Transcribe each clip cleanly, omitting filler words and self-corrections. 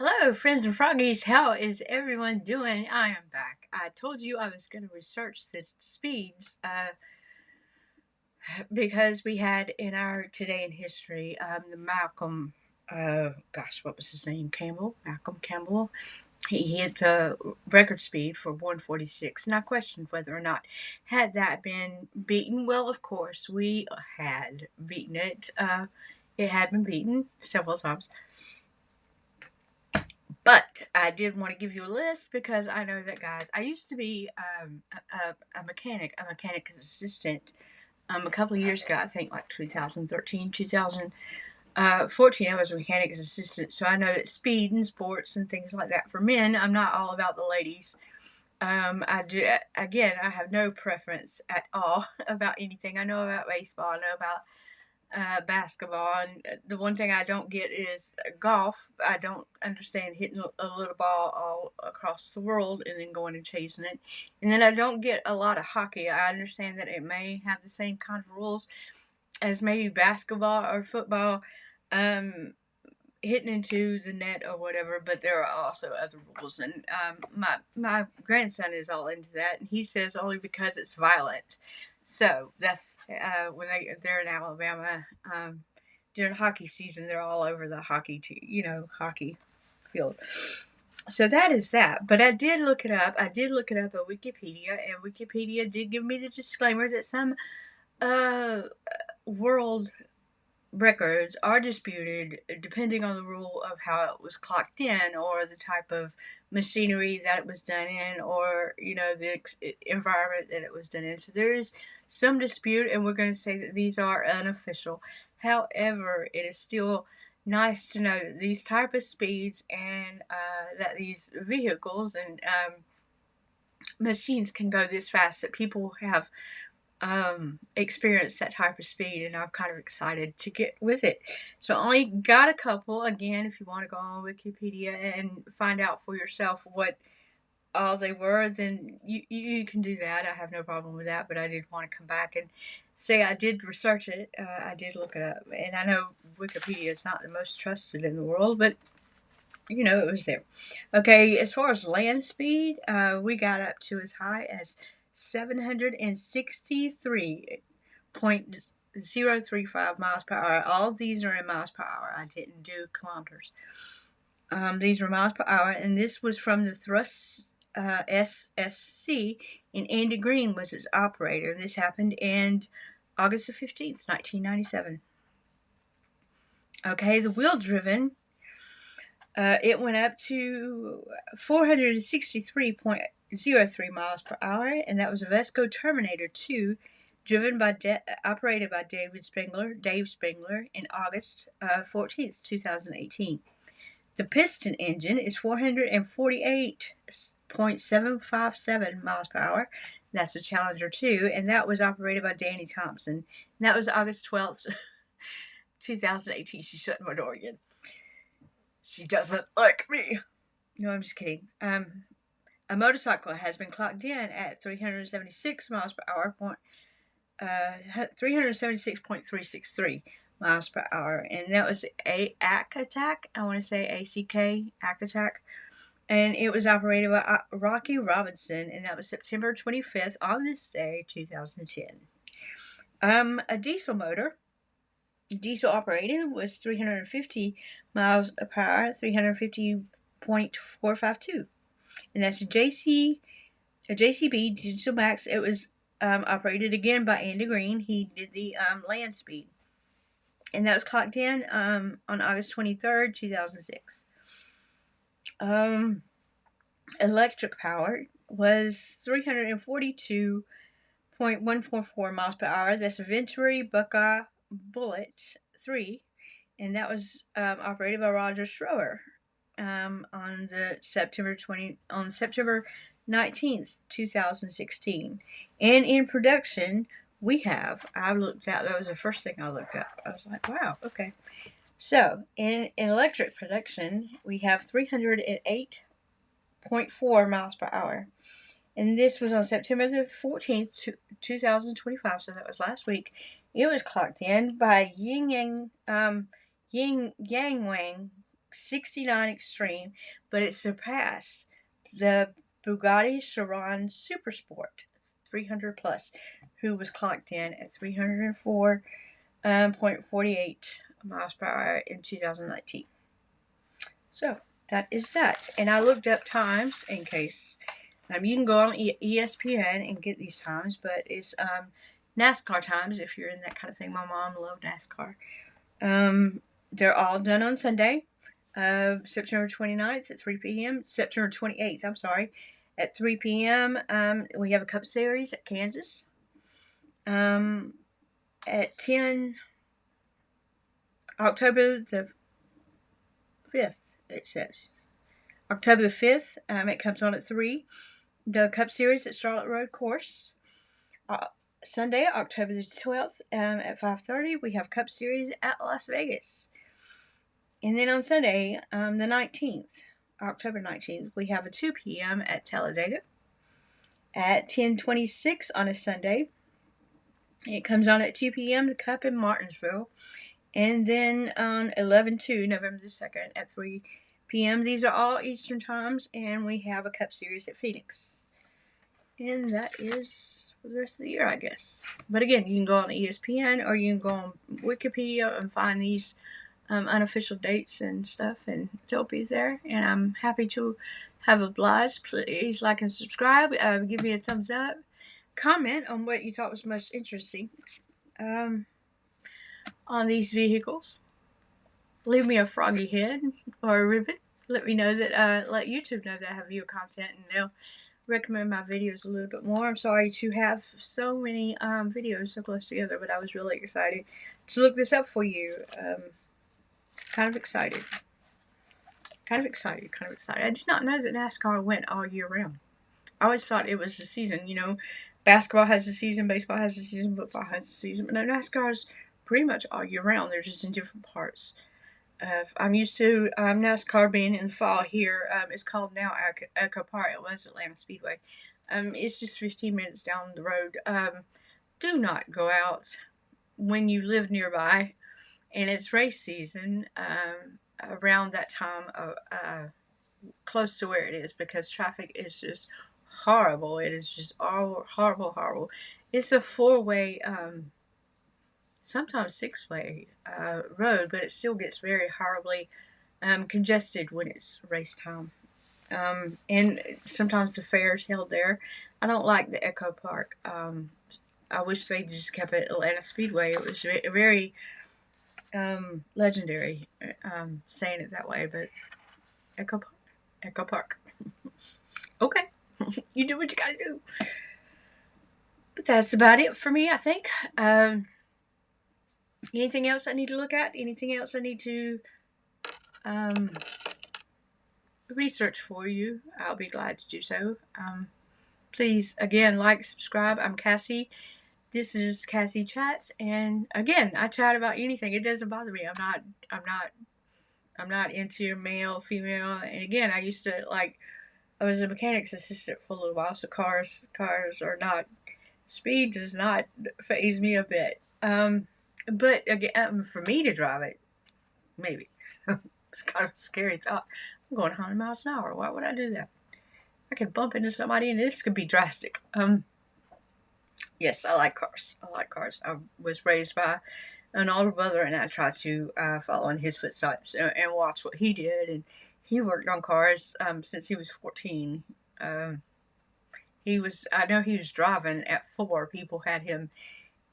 Hello, friends and froggies. How is everyone doing? I am back. I told you I was going to research the speeds because we had in our Today in History the Malcolm, what was his name? Malcolm Campbell. He hit the record speed for 146, and I questioned whether or not had that been beaten. Well, of course, we had beaten it. It had been beaten several times. But I did want to give you a list because I know that, guys, I used to be a mechanic assistant a couple of years ago. I think like 2013, 2014, I was a mechanics assistant. So I know that speed and sports and things like that for men, I'm not all about the ladies. I do, again, I have no preference at all about anything. I know about baseball, I know about basketball. And the one thing I don't get is golf. I don't understand hitting a little ball all across the world and then going and chasing it. And then I don't get a lot of hockey. I understand that it may have the same kind of rules as maybe basketball or football, hitting into the net or whatever, but there are also other rules. And my grandson is all into that, and he says only because it's violent. So that's when they're in Alabama during hockey season. They're all over the hockey field. So that is that. But I did look it up. I did look it up at Wikipedia, and Wikipedia did give me the disclaimer that some uh, world records are disputed depending on the rule of how it was clocked in, or the type of machinery that it was done in, or the environment that it was done in. So there is some dispute, and we're going to say that these are unofficial. However, it is still nice to know that these type of speeds, and that these vehicles and machines can go this fast, that people have experience that type of speed, and I'm kind of excited to get with it. So I only got a couple. Again, if you want to go on Wikipedia and find out for yourself what all they were, then you can do that. I have no problem with that, but I did want to come back and say I did research it. I did look it up, and I know Wikipedia is not the most trusted in the world, but it was there. Okay, as far as land speed, we got up to as high as 763.035 miles per hour. All of these are in miles per hour. I didn't do kilometers. These were miles per hour, and this was from the Thrust SSC, and Andy Green was its operator. This happened in August the 15th, 1997. Okay, the wheel driven, it went up to 463.03 miles per hour, and that was a Vesco Terminator 2, operated by Dave Spengler, in August 14th, 2018. The piston engine is 448.757 miles per hour. That's the Challenger 2, and that was operated by Danny Thompson. And that was August 12th, 2018. She shut my door again. She doesn't like me. No, I'm just kidding. A motorcycle has been clocked in at 376 miles per hour, 376.363 miles per hour, and that was a ACK Attack. I want to say ACK Attack, and it was operated by Rocky Robinson, and that was September 25th on this day, 2010. A diesel motor. Diesel operated was 350 miles per hour, 350.452. And that's a JCB Digital Max. It was operated again by Andy Green. He did the land speed. And that was clocked in on August 23rd, 2006. Electric power was 342.144 miles per hour. That's a Venturi Buckeye Bullet 3, and that was operated by Roger Schroer on September 19th, 2016. And in production, I looked out, that was the first thing I looked up. I was like, wow, okay. So, in electric production, we have 308.4 miles per hour. And this was on September the 14th, 2025, so that was last week. It was clocked in by Yin Yang Wang 69 Extreme, but it surpassed the Bugatti Chiron Super Sport 300 plus, who was clocked in at 304.48 miles per hour in 2019. So that is that. And I looked up times in case. You can go on ESPN and get these times, but it's NASCAR times if you're in that kind of thing. My mom loved NASCAR. They're all done on Sunday, September 29th at 3 p.m. September 28th, I'm sorry, at 3 p.m. We have a Cup Series at Kansas. At 10, October the 5th, it says. October the 5th, it comes on at 3. The Cup Series at Charlotte Road Course. Sunday, October the 12th, at 5:30, we have Cup Series at Las Vegas. And then on Sunday, the 19th, October 19th, we have a 2 p.m. at Talladega. At 10:26 on a Sunday, it comes on at 2 p.m. the Cup in Martinsville. And then on 11/2, November the 2nd, at 3 p.m. These are all Eastern times, and we have a Cup Series at Phoenix. And that is for the rest of the year, I guess. But again, you can go on ESPN or you can go on Wikipedia and find these unofficial dates and stuff, and they'll be there. And I'm happy to have obliged. Please like and subscribe. Give me a thumbs up. Comment on what you thought was most interesting on these vehicles. Leave me a froggy head or a ribbon. Let me know that. Let YouTube know that I have viewer content, and they'll recommend my videos a little bit more. I'm sorry to have so many videos so close together, but I was really excited to look this up for you. Kind of excited. I did not know that NASCAR went all year round. I always thought it was the season. Basketball has a season, baseball has a season, football has a season, but no, NASCAR is pretty much all year round. They're just in different parts. I'm used to NASCAR being in the fall here. It's called now Echo Park. It was Atlanta Speedway. It's just 15 minutes down the road. Do not go out when you live nearby and it's race season around that time, close to where it is, because traffic is just horrible. It is just all horrible. It's a 4-way, sometimes 6-way road, but it still gets very horribly congested when it's race time. And sometimes the fair is held there. I don't like the Echo Park. I wish they just kept it Atlanta Speedway. It was very legendary, saying it that way, but Echo Park. Okay, you do what you gotta do. But that's about it for me, I think. Anything else I need to look at? Anything else I need to research for you? I'll be glad to do so. Please, again, like, subscribe. I'm Cassie. This is Cassie Chats, and again, I chat about anything. It doesn't bother me. I'm not into male, female. And again, I was a mechanic's assistant for a little while, so cars are not. Speed does not faze me a bit. But again, for me to drive it, maybe. It's kind of a scary thought. I'm going 100 miles an hour. Why would I do that? I could bump into somebody, and this could be drastic. Yes, I like cars. I was raised by an older brother, and I tried to follow in his footsteps and watch what he did. And he worked on cars since he was 14. I know he was driving at 4. People had him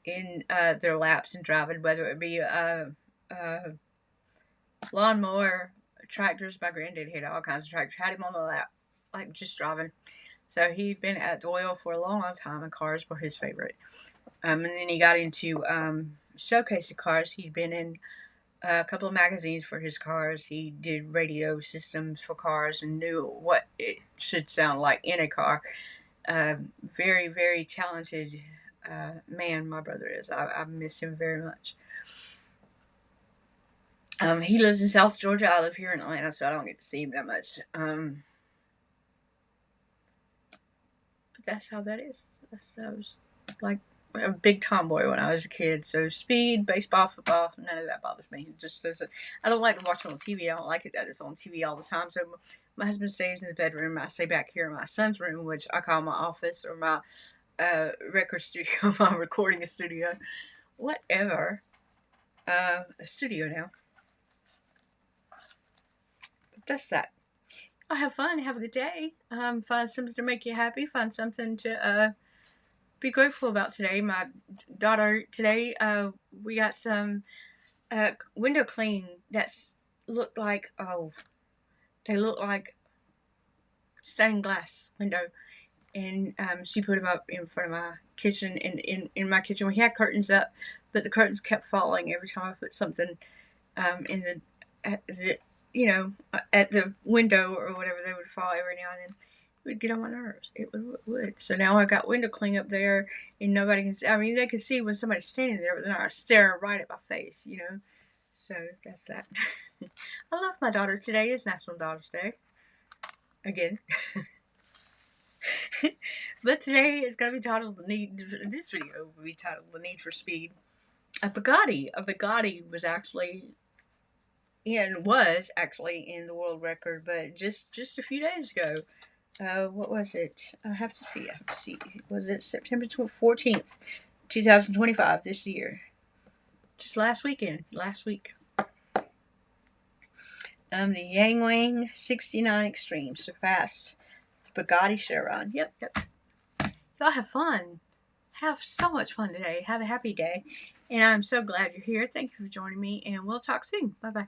in their laps and driving, whether it be lawnmower, tractors. My granddad had all kinds of tractors. Had him on the lap, like just driving. So he'd been at the oil for a long time, and cars were his favorite. And then he got into showcasing cars. He'd been in a couple of magazines for his cars. He did radio systems for cars and knew what it should sound like in a car. Very, very talented man, my brother is. I miss him very much. He lives in South Georgia. I live here in Atlanta, so I don't get to see him that much. But that's how that is. That's like a big tomboy when I was a kid. So speed, baseball, football, none of that bothers me. It just doesn't. I don't like to watch it on TV. I don't like it that it's on TV all the time. So my husband stays in the bedroom. I stay back here in my son's room, which I call my office or my record studio, my recording studio, whatever. A studio now. But that's that. I'll have fun. Have a good day. Find something to make you happy. Find something to be grateful about today. My daughter today, we got some window clean that's looked like they look like stained glass window, and she put them up in front of my kitchen. In my kitchen, we had curtains up, but the curtains kept falling every time I put something in the at the at the window or whatever. They would fall every now and then. It would get on my nerves. It would. So now I got window clean up there, and nobody can see. I mean, they can see when somebody's standing there, but they're not staring right at my face. So that's that. I love my daughter. Today is National Daughter's Day. Again. But today is going to be titled The Need. This video will be titled The Need for Speed. A Bugatti was actually, and was actually in the world record, but just a few days ago. What was it? I have to see. Was it September 14th, 2025, this year? Just last week. The Yang Wang 69 Extreme surpassed the Bugatti Chiron. Yep. Y'all have fun. Have so much fun today. Have a happy day. And I'm so glad you're here. Thank you for joining me, and we'll talk soon. Bye-bye.